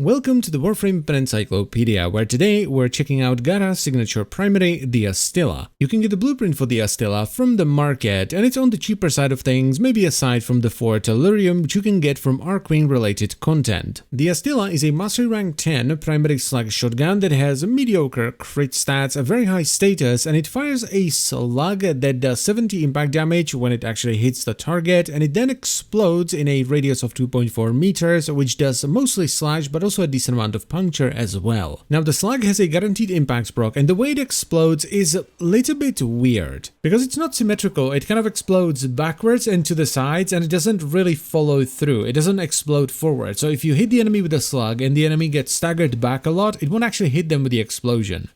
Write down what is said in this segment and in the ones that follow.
Welcome to the Warframe Encyclopedia, where today we're checking out Gara's signature primary, the Astilla. You can get the blueprint for the Astilla from the market, and it's on the cheaper side of things, maybe aside from the 4 Tellurium which you can get from Arcane related content. The Astilla is a mastery rank 10 primary slug shotgun that has mediocre crit stats, a very high status, and it fires a slug that does 70 impact damage when it actually hits the target, and it then explodes in a radius of 2.4 meters, which does mostly slash but also a decent amount of puncture as well. Now the slug has a guaranteed impact proc, and the way it explodes is a little bit weird. Because it's not symmetrical, it kind of explodes backwards and to the sides, and it doesn't really follow through. It doesn't explode forward. So if you hit the enemy with a slug and the enemy gets staggered back a lot, it won't actually hit them with the explosion.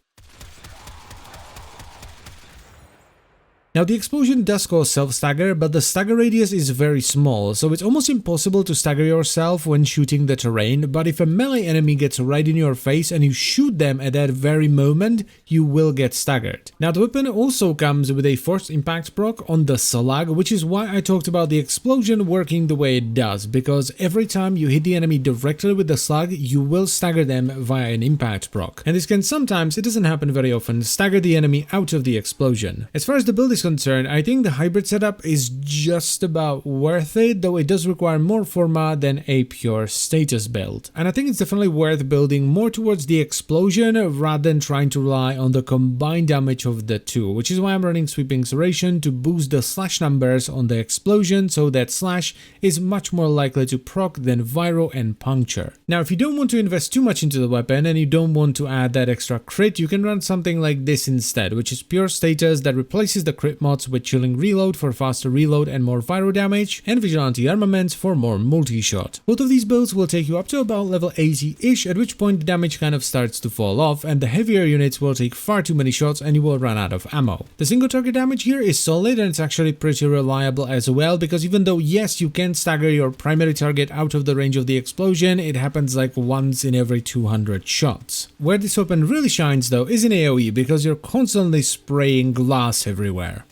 Now the explosion does cause self-stagger, but the stagger radius is very small, so it's almost impossible to stagger yourself when shooting the terrain, but if a melee enemy gets right in your face and you shoot them at that very moment, you will get staggered. Now the weapon also comes with a forced impact proc on the slug, which is why I talked about the explosion working the way it does, because every time you hit the enemy directly with the slug, you will stagger them via an impact proc. And this can sometimes, it doesn't happen very often, stagger the enemy out of the explosion. As far as the build is concerned, I think the hybrid setup is just about worth it, though it does require more forma than a pure status build. And I think it's definitely worth building more towards the explosion rather than trying to rely on the combined damage of the two, which is why I'm running Sweeping Serration to boost the slash numbers on the explosion so that slash is much more likely to proc than Viro and Puncture. Now if you don't want to invest too much into the weapon and you don't want to add that extra crit, you can run something like this instead, which is pure status that replaces the crit mods with Chilling Reload for faster reload and more Viro damage, and Vigilante Armaments for more multi-shot. Both of these builds will take you up to about level 80-ish, at which point the damage kind of starts to fall off, and the heavier units will take far too many shots and you will run out of ammo. The single target damage here is solid, and it's actually pretty reliable as well, because even though yes, you can stagger your primary target out of the range of the explosion, it happens like once in every 200 shots. Where this weapon really shines though is in AoE, because you're constantly spraying glass everywhere.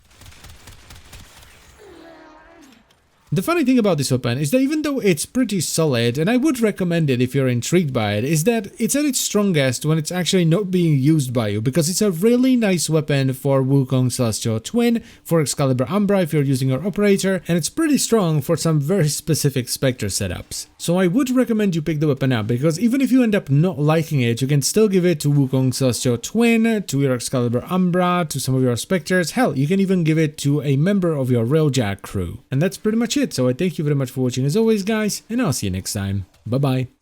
The funny thing about this weapon is that even though it's pretty solid, and I would recommend it if you're intrigued by it, is that it's at its strongest when it's actually not being used by you, because it's a really nice weapon for Wukong Celestial Twin, for Excalibur Umbra if you're using your operator, and it's pretty strong for some very specific Spectre setups. So I would recommend you pick the weapon up, because even if you end up not liking it, you can still give it to Wukong Celestial Twin, to your Excalibur Umbra, to some of your Spectres, hell, you can even give it to a member of your Railjack crew. And that's pretty much it. So I thank you very much for watching as always, guys, and I'll see you next time. Bye bye.